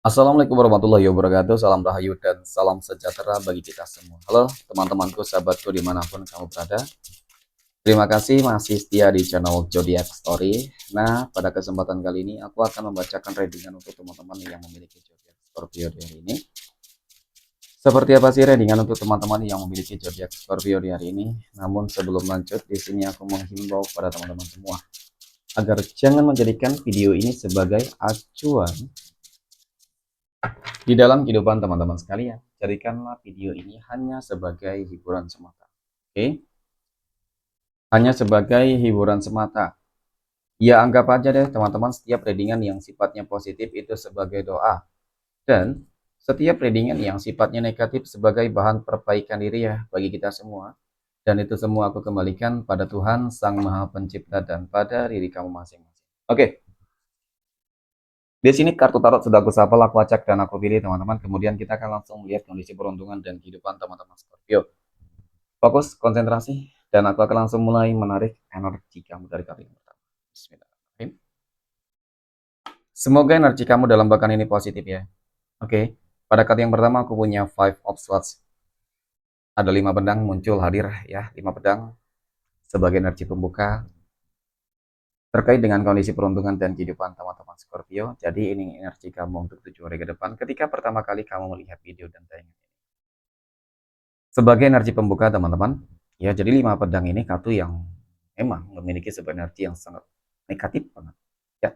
Assalamualaikum warahmatullahi wabarakatuh. Salam rahayu dan salam sejahtera bagi kita semua. Halo teman-temanku, sahabatku dimanapun kamu berada. Terima kasih masih setia di channel Zodiac Story. Nah, pada kesempatan kali ini aku akan membacakan readingan untuk teman-teman yang memiliki zodiak Scorpio di hari ini. Seperti apa sih readingan untuk teman-teman yang memiliki zodiak Scorpio di hari ini? Namun sebelum lanjut, di sini aku menghimbau pada teman-teman semua agar jangan menjadikan video ini sebagai acuan di dalam kehidupan teman-teman sekalian. Jadikanlah video ini hanya sebagai hiburan semata. Oke? Hanya sebagai hiburan semata. Ya anggap aja deh teman-teman setiap readingan yang sifatnya positif itu sebagai doa. Dan setiap readingan yang sifatnya negatif sebagai bahan perbaikan diri ya bagi kita semua. Dan itu semua aku kembalikan pada Tuhan Sang Maha Pencipta dan pada diri kamu masing-masing. Oke, di sini kartu tarot sudah aku shuffle, aku acak dan aku pilih teman-teman. Kemudian kita akan langsung melihat kondisi peruntungan dan kehidupan teman-teman Scorpio. Fokus, konsentrasi, dan aku akan langsung mulai menarik energi kamu dari kartu yang pertama. Bismillahirrahmanirrahim. Semoga energi kamu dalam bahkan ini positif ya. Oke, pada kartu yang pertama aku punya Five of Swords. Ada 5 pedang muncul hadir ya, 5 pedang sebagai energi pembuka terkait dengan kondisi peruntungan dan kehidupan teman-teman Scorpio. Jadi ini energi kamu untuk 7 hari ke depan ketika pertama kali kamu melihat video dan tayangan ini. Sebagai energi pembuka teman-teman, ya jadi 5 pedang ini kartu yang memang memiliki sebuah energi yang sangat negatif banget. Ya,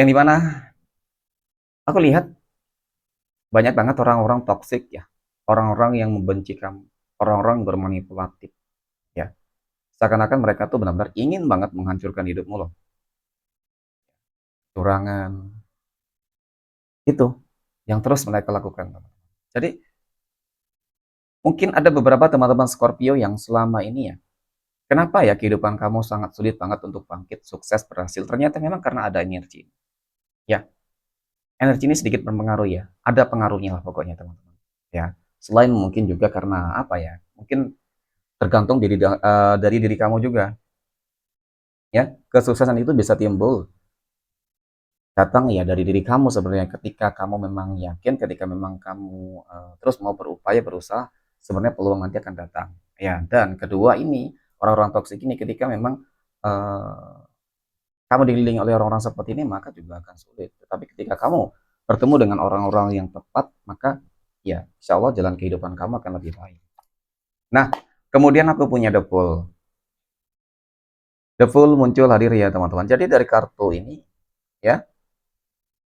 yang dimana aku lihat banyak banget orang-orang toksik ya, orang-orang yang membenci kamu, orang-orang bermanipulatif ya. Seakan-akan mereka tuh benar-benar ingin banget menghancurkan hidupmu loh. Curangan, itu yang terus mereka lakukan. Jadi mungkin ada beberapa teman-teman Scorpio yang selama ini ya, kenapa ya kehidupan kamu sangat sulit banget untuk bangkit, sukses, berhasil? Ternyata memang karena ada energi. Ya, energi ini sedikit berpengaruh ya. Ada pengaruhnya lah pokoknya teman-teman. Ya, selain mungkin juga karena apa ya? Mungkin tergantung dari diri kamu juga. Ya, kesuksesan itu bisa timbul datang ya dari diri kamu sebenarnya ketika kamu memang yakin, ketika memang kamu terus mau berupaya berusaha, sebenarnya peluang nanti akan datang. Ya, dan kedua ini orang-orang toksik ini ketika memang eh, kamu dikelilingi oleh orang-orang seperti ini maka juga akan sulit. Tetapi ketika kamu bertemu dengan orang-orang yang tepat, maka ya insya Allah jalan kehidupan kamu akan lebih baik. Nah, kemudian aku punya The Fool. The Fool muncul hadir ya teman-teman. Jadi dari kartu ini ya,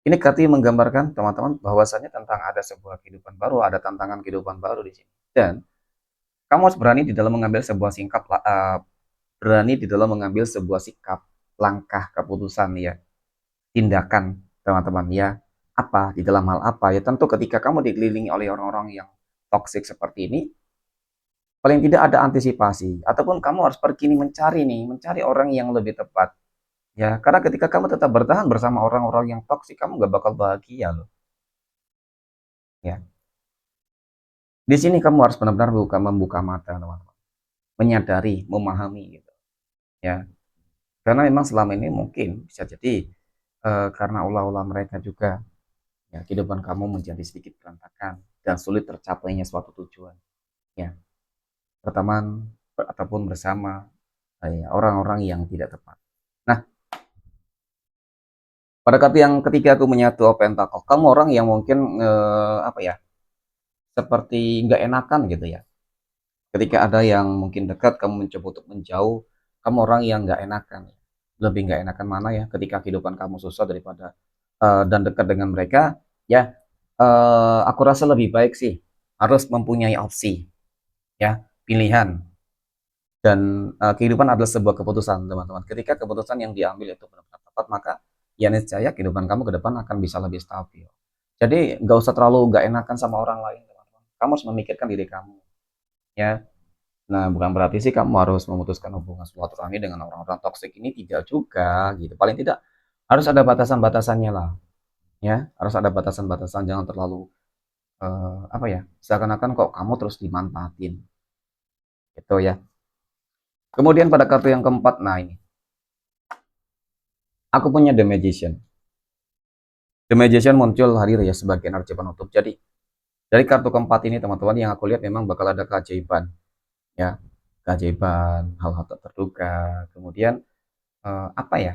ini kartu yang menggambarkan teman-teman bahwasanya tentang ada sebuah kehidupan baru, ada tantangan kehidupan baru di sini. Dan kamu harus berani di dalam mengambil sebuah berani di dalam mengambil sebuah sikap, langkah, keputusan ya, tindakan teman-teman ya. Apa di dalam hal apa ya? Tentu ketika kamu dikelilingi oleh orang-orang yang toksik seperti ini, paling tidak ada antisipasi ataupun kamu harus pergi mencari orang yang lebih tepat. Ya, karena ketika kamu tetap bertahan bersama orang-orang yang toksik, kamu gak bakal bahagia loh. Ya, di sini kamu harus benar-benar membuka mata, teman-teman, menyadari, memahami gitu. Ya, karena memang selama ini mungkin bisa jadi karena ulah-ulah mereka juga, ya kehidupan kamu menjadi sedikit berantakan dan sulit tercapainya suatu tujuan. Ya, berteman ataupun bersama orang-orang yang tidak tepat. Nah, pada kartu yang ketiga aku menyatu pentakel. Kamu orang yang mungkin apa ya, seperti nggak enakan gitu ya. Ketika ada yang mungkin dekat, kamu mencoba untuk menjauh. Kamu orang yang nggak enakan. Lebih nggak enakan mana ya? Ketika kehidupan kamu susah daripada dan dekat dengan mereka, ya. Aku rasa lebih baik sih harus mempunyai opsi, ya, pilihan. Dan kehidupan adalah sebuah keputusan, teman-teman. Ketika keputusan yang diambil itu benar-benar tepat, maka ya niscaya kehidupan kamu ke depan akan bisa lebih stabil. Jadi nggak usah terlalu nggak enakan sama orang lain, teman-teman. Kamu harus memikirkan diri kamu, ya. Nah, bukan berarti sih kamu harus memutuskan hubungan silaturahmi dengan orang-orang toksik ini, tidak juga gitu. Paling tidak harus ada batasan-batasannya lah, ya. Harus ada batasan-batasan, jangan terlalu apa ya? Seakan-akan kok kamu terus dimanfaatin. Gitu ya. Kemudian pada kartu yang keempat, nah ini aku punya The Magician. The Magician muncul hadir ya sebagai energi penutup. Jadi dari kartu keempat ini teman-teman yang aku lihat memang bakal ada keajaiban ya, keajaiban, hal-hal tak terduga, kemudian apa ya,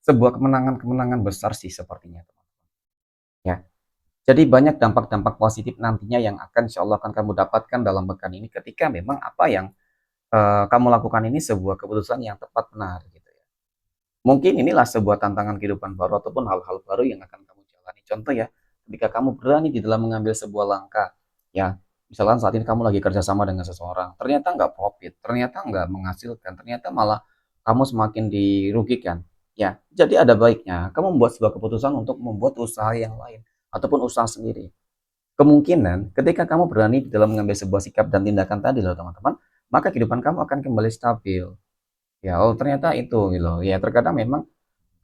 sebuah kemenangan-kemenangan besar sih sepertinya ya. Jadi banyak dampak-dampak positif nantinya yang akan insya Allah akan kamu dapatkan dalam pekan ini ketika memang apa yang kamu lakukan ini sebuah keputusan yang tepat benar gitu ya. Mungkin inilah sebuah tantangan kehidupan baru ataupun hal-hal baru yang akan kamu jalani. Contoh ya, ketika kamu berani di dalam mengambil sebuah langkah, ya, misalkan saat ini kamu lagi kerjasama dengan seseorang, ternyata nggak profit, ternyata nggak menghasilkan, ternyata malah kamu semakin dirugikan. Ya, jadi ada baiknya kamu membuat sebuah keputusan untuk membuat usaha yang lain ataupun usaha sendiri. Kemungkinan ketika kamu berani di dalam mengambil sebuah sikap dan tindakan tadi loh teman-teman, maka kehidupan kamu akan kembali stabil. Ya, oh ternyata itu gitu loh. Ya, terkadang memang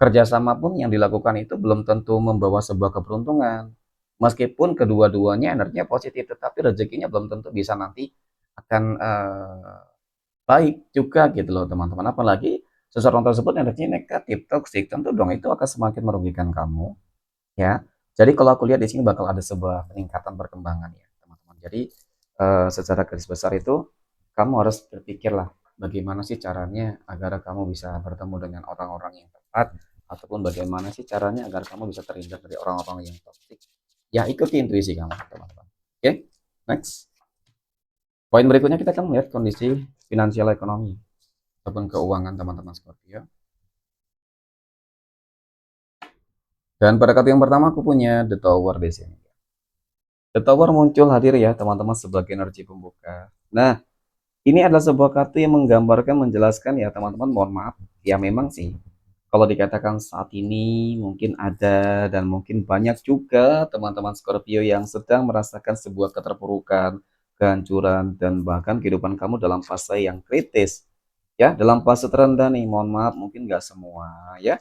kerjasama pun yang dilakukan itu belum tentu membawa sebuah keberuntungan. Meskipun kedua-duanya energinya positif, tetapi rezekinya belum tentu bisa nanti akan baik juga gitu loh teman-teman. Apalagi seseorang tersebut energinya negatif, toksik, tentu dong itu akan semakin merugikan kamu ya. Jadi kalau aku lihat di sini bakal ada sebuah peningkatan perkembangan ya teman-teman. Jadi secara garis besar itu kamu harus berpikirlah bagaimana sih caranya agar kamu bisa bertemu dengan orang-orang yang tepat ataupun bagaimana sih caranya agar kamu bisa terhindar dari orang-orang yang toksik. Ya ikuti intuisi kamu teman-teman. Oke, next. Poin berikutnya kita akan melihat kondisi finansial ekonomi ataupun keuangan teman-teman Scorpio. Dan pada kartu yang pertama aku punya The Tower di sini. The Tower muncul hadir ya teman-teman sebagai energi pembuka. Nah, ini adalah sebuah kartu yang menggambarkan, menjelaskan ya teman-teman, mohon maaf. Ya memang sih, kalau dikatakan saat ini mungkin ada dan mungkin banyak juga teman-teman Scorpio yang sedang merasakan sebuah keterpurukan, kehancuran, dan bahkan kehidupan kamu dalam fase yang kritis. Ya, dalam fase terendah nih, mohon maaf, mungkin nggak semua ya.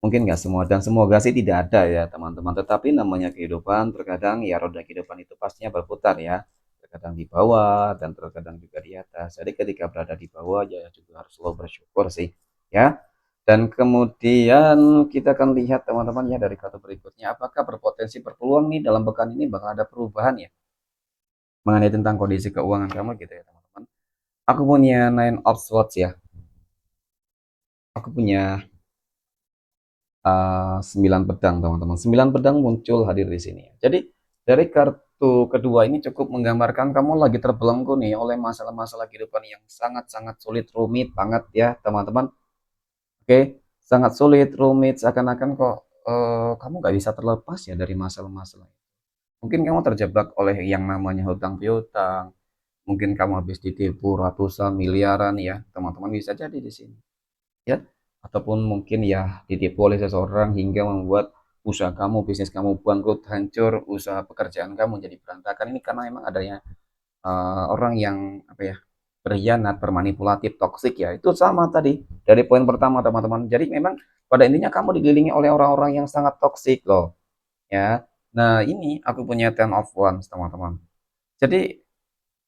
Mungkin nggak semua dan semoga sih tidak ada ya teman-teman. Tetapi namanya kehidupan terkadang ya roda kehidupan itu pastinya berputar ya. Terkadang di bawah dan terkadang juga di atas. Jadi ketika berada di bawah ya juga harus selalu bersyukur sih ya. Dan kemudian kita akan lihat teman-teman ya dari kartu berikutnya apakah berpotensi berpeluang nih dalam pekan ini bakal ada perubahan ya mengenai tentang kondisi keuangan kamu gitu ya teman-teman. Aku punya Nine of Swords ya. Aku punya 9 pedang teman-teman. 9 pedang muncul hadir di sini. Jadi dari kartu kedua ini cukup menggambarkan kamu lagi terbelenggu nih oleh masalah-masalah kehidupan yang sangat-sangat sulit, rumit banget ya teman-teman. Oke, sangat sulit, rumit, seakan-akan kok kamu nggak bisa terlepas ya dari masalah-masalah. Mungkin kamu terjebak oleh yang namanya hutang piutang, mungkin kamu habis ditipu ratusan miliaran ya, teman-teman bisa jadi di sini ya, ataupun mungkin ya ditipu oleh seseorang hingga membuat usaha kamu, bisnis kamu bangkrut, hancur, usaha pekerjaan kamu jadi berantakan. Ini karena memang adanya orang yang apa ya, berkhianat, bermanipulatif, toksik ya. Itu sama tadi dari poin pertama teman-teman. Jadi memang pada intinya kamu dikelilingi oleh orang-orang yang sangat toksik loh ya. Nah ini aku punya ten of wands teman-teman. Jadi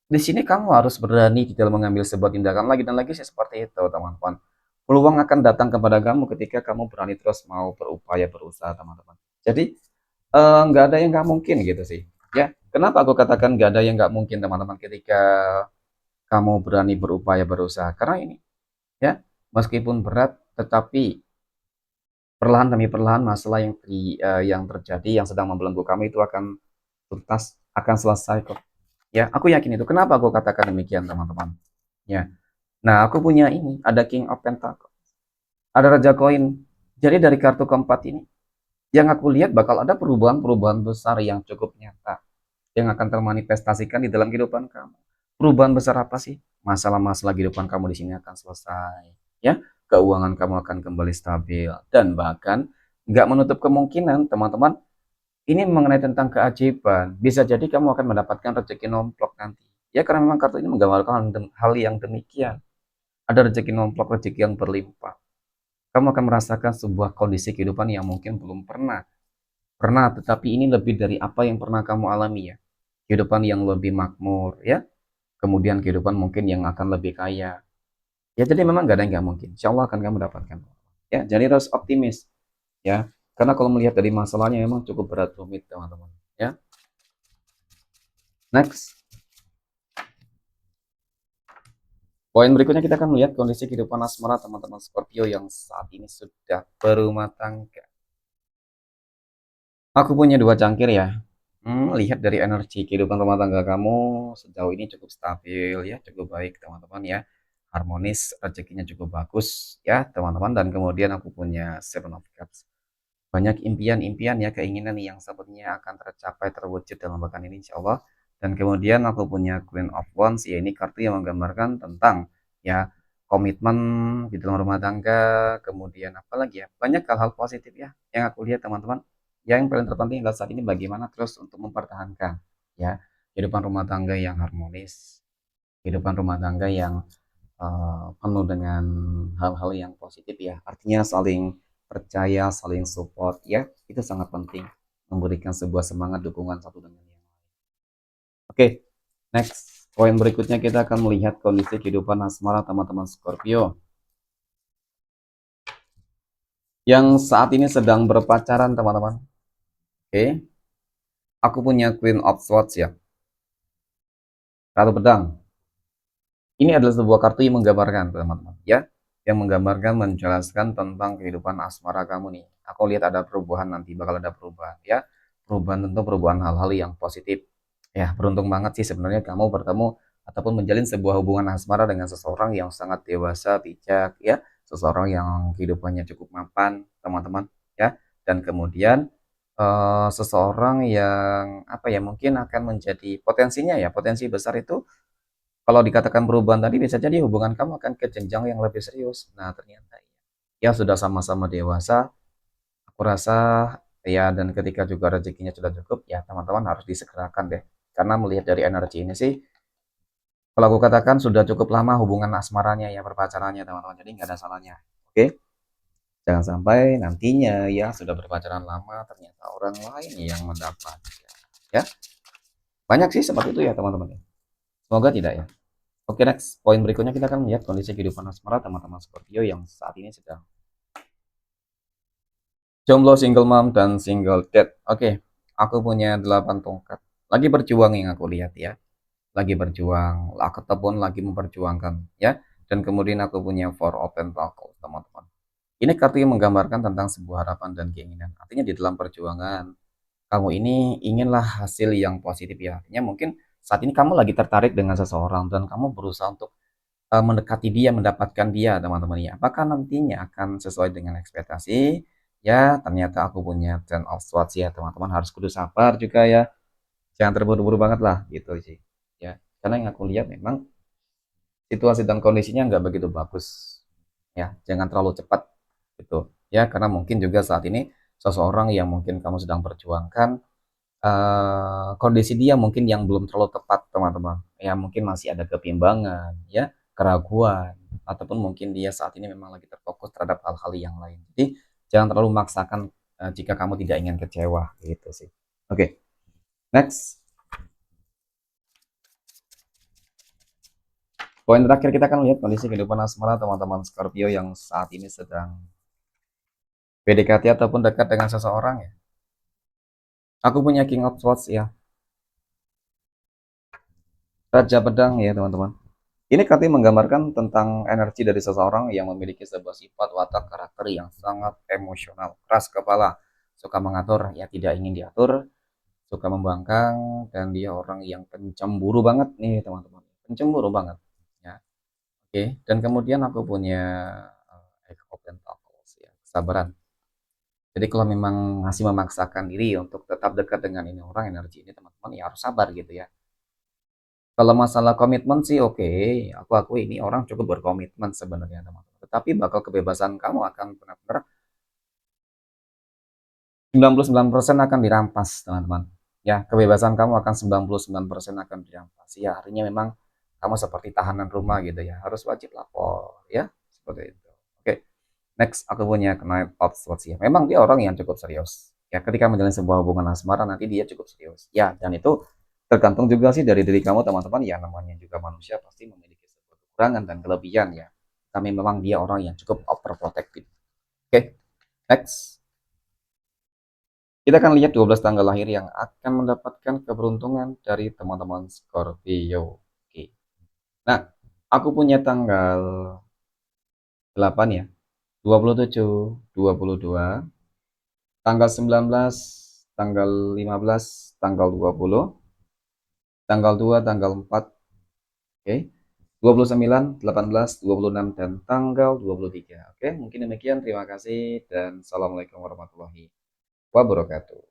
di sini kamu harus berani di dalam mengambil sebuah tindakan lagi dan lagi sih seperti itu, teman-teman. Peluang akan datang kepada kamu ketika kamu berani terus mau berupaya berusaha, teman-teman. Jadi nggak ada yang nggak mungkin gitu sih. Ya, kenapa aku katakan nggak ada yang nggak mungkin, teman-teman, ketika kamu berani berupaya berusaha? Karena ini, ya, meskipun berat, tetapi perlahan demi perlahan masalah yang terjadi, yang sedang membelenggu kami itu akan tuntas, akan selesai kok. Ya, aku yakin itu. Kenapa aku katakan demikian, teman-teman? Ya. Nah, aku punya ini, ada King of Pentacle, ada Raja Koin. Jadi dari kartu keempat ini, yang aku lihat bakal ada perubahan-perubahan besar yang cukup nyata, yang akan termanifestasikan di dalam kehidupan kamu. Perubahan besar apa sih? Masalah-masalah kehidupan kamu di sini akan selesai. Ya, keuangan kamu akan kembali stabil. Dan bahkan, nggak menutup kemungkinan, teman-teman, ini mengenai tentang keajaiban. Bisa jadi kamu akan mendapatkan rezeki nomplok nanti. Ya, karena memang kartu ini menggambarkan hal yang demikian. Ada rezeki nomplok, rezeki yang berlimpah. Kamu akan merasakan sebuah kondisi kehidupan yang mungkin belum pernah. Pernah, tetapi ini lebih dari apa yang pernah kamu alami ya. Kehidupan yang lebih makmur ya. Kemudian kehidupan mungkin yang akan lebih kaya. Ya jadi memang gak ada yang gak mungkin. Insya Allah akan kamu dapatkan. Ya, jadi harus optimis. Ya. Karena kalau melihat dari masalahnya memang cukup berat rumit teman-teman ya. Next, poin berikutnya kita akan melihat kondisi kehidupan asmara teman-teman Scorpio yang saat ini sudah berumah tangga. Aku punya dua cangkir ya. Lihat dari energi kehidupan rumah tangga kamu sejauh ini cukup stabil ya, cukup baik teman-teman ya. Harmonis, rezekinya cukup bagus ya teman-teman. Dan kemudian aku punya Seven of Cups. Banyak impian-impian ya, keinginan yang sepertinya akan tercapai, terwujud dalam pekan ini insya Allah. Dan kemudian aku punya Queen of Wands, ya ini kartu yang menggambarkan tentang ya komitmen di dalam rumah tangga, kemudian apa lagi ya, banyak hal-hal positif ya yang aku lihat teman-teman. Yang paling terpenting adalah saat ini bagaimana terus untuk mempertahankan ya kehidupan rumah tangga yang harmonis, kehidupan rumah tangga yang penuh dengan hal-hal yang positif ya. Artinya saling percaya, saling support ya. Itu sangat penting memberikan sebuah semangat dukungan satu dengan yang lain. Oke, next. Poin berikutnya kita akan melihat kondisi kehidupan asmara teman-teman Scorpio yang saat ini sedang berpacaran teman-teman. Oke, aku punya Queen of Swords ya. Ratu pedang. Ini adalah sebuah kartu yang menggambarkan teman-teman ya, yang menggambarkan menjelaskan tentang kehidupan asmara kamu nih. Aku lihat ada perubahan, nanti bakal ada perubahan ya, perubahan tentu perubahan hal-hal yang positif ya. Beruntung banget sih sebenarnya kamu bertemu ataupun menjalin sebuah hubungan asmara dengan seseorang yang sangat dewasa, bijak ya, seseorang yang kehidupannya cukup mapan teman-teman ya. Dan kemudian seseorang yang apa ya, mungkin akan menjadi potensinya ya, potensi besar itu kalau dikatakan perubahan tadi bisa jadi hubungan kamu akan ke jenjang yang lebih serius. Nah, ternyata ya sudah sama-sama dewasa, aku rasa ya, dan ketika juga rezekinya sudah cukup, ya teman-teman harus disegerakan deh. Karena melihat dari energi ini sih, kalau aku katakan sudah cukup lama hubungan asmaranya ya, berpacarannya teman-teman. Jadi nggak ada salahnya. Oke? Jangan sampai nantinya ya sudah berpacaran lama ternyata orang lain yang mendapat. Ya, banyak sih seperti itu ya teman-teman. Semoga tidak ya. Oke, next. Poin berikutnya kita akan melihat kondisi kehidupan asmara teman-teman Scorpio yang saat ini sedang jomblo, single mom, dan single dad. Oke, aku punya 8 tongkat. Lagi berjuang yang aku lihat ya. Lagi berjuang, ataupun lagi memperjuangkan ya. Dan kemudian aku punya Four of Pentacles, teman-teman. Ini kartu yang menggambarkan tentang sebuah harapan dan keinginan. Artinya di dalam perjuangan, kamu ini inginlah hasil yang positif ya. Artinya mungkin saat ini kamu lagi tertarik dengan seseorang dan kamu berusaha untuk mendekati dia, mendapatkan dia teman-teman ya. Apakah nantinya akan sesuai dengan ekspektasi? Ya, ternyata aku punya Ten of Swords ya teman-teman, harus kudu sabar juga ya. Jangan terburu-buru banget lah gitu sih. Ya, karena yang aku lihat memang situasi dan kondisinya nggak begitu bagus. Ya, jangan terlalu cepat gitu. Ya, karena mungkin juga saat ini seseorang yang mungkin kamu sedang perjuangkan, kondisi dia mungkin yang belum terlalu tepat teman-teman. Ya mungkin masih ada kebimbangan, ya, keraguan, ataupun mungkin dia saat ini memang lagi terfokus terhadap hal-hal yang lain. Jadi jangan terlalu memaksakan jika kamu tidak ingin kecewa gitu sih. Oke, next. Poin terakhir kita akan lihat kondisi kehidupan asmara teman-teman Scorpio yang saat ini sedang PDKT ataupun dekat dengan seseorang ya. Aku punya King of Swords ya, Raja Pedang ya teman-teman. Ini katanya menggambarkan tentang energi dari seseorang yang memiliki sebuah sifat watak karakter yang sangat emosional, keras kepala, suka mengatur, ya tidak ingin diatur, suka membangkang, dan dia orang yang pencemburu banget nih teman-teman, pencemburu banget. Ya, oke. Dan kemudian aku punya of Pentacles ya, kesabaran. Jadi kalau memang masih memaksakan diri untuk tetap dekat dengan ini orang, energi ini teman-teman, ya harus sabar gitu ya. Kalau masalah komitmen sih oke, aku ini orang cukup berkomitmen sebenarnya teman-teman. Tetapi bakal kebebasan kamu akan benar-benar 99% akan dirampas teman-teman. Ya, kebebasan kamu akan 99% akan dirampas. Ya, artinya memang kamu seperti tahanan rumah gitu ya, harus wajib lapor ya, seperti itu. Oke, next aku punya Knight of Swords ya. Memang dia orang yang cukup serius. Ya, ketika menjalin sebuah hubungan asmara nanti dia cukup serius. Ya, dan itu tergantung juga sih dari diri kamu teman-teman ya, namanya juga manusia pasti memiliki sebuah kekurangan dan kelebihan ya. Kami memang dia orang yang cukup overprotective. Oke, next. Kita akan lihat 12 tanggal lahir yang akan mendapatkan keberuntungan dari teman-teman Scorpio. Oke. Nah, aku punya tanggal 8 ya, 27, 22, tanggal 19, tanggal 15, tanggal 20, tanggal 2, tanggal 4, oke. 29, 18, 26, dan tanggal 23. Oke, mungkin demikian. Terima kasih dan assalamualaikum warahmatullahi wabarakatuh.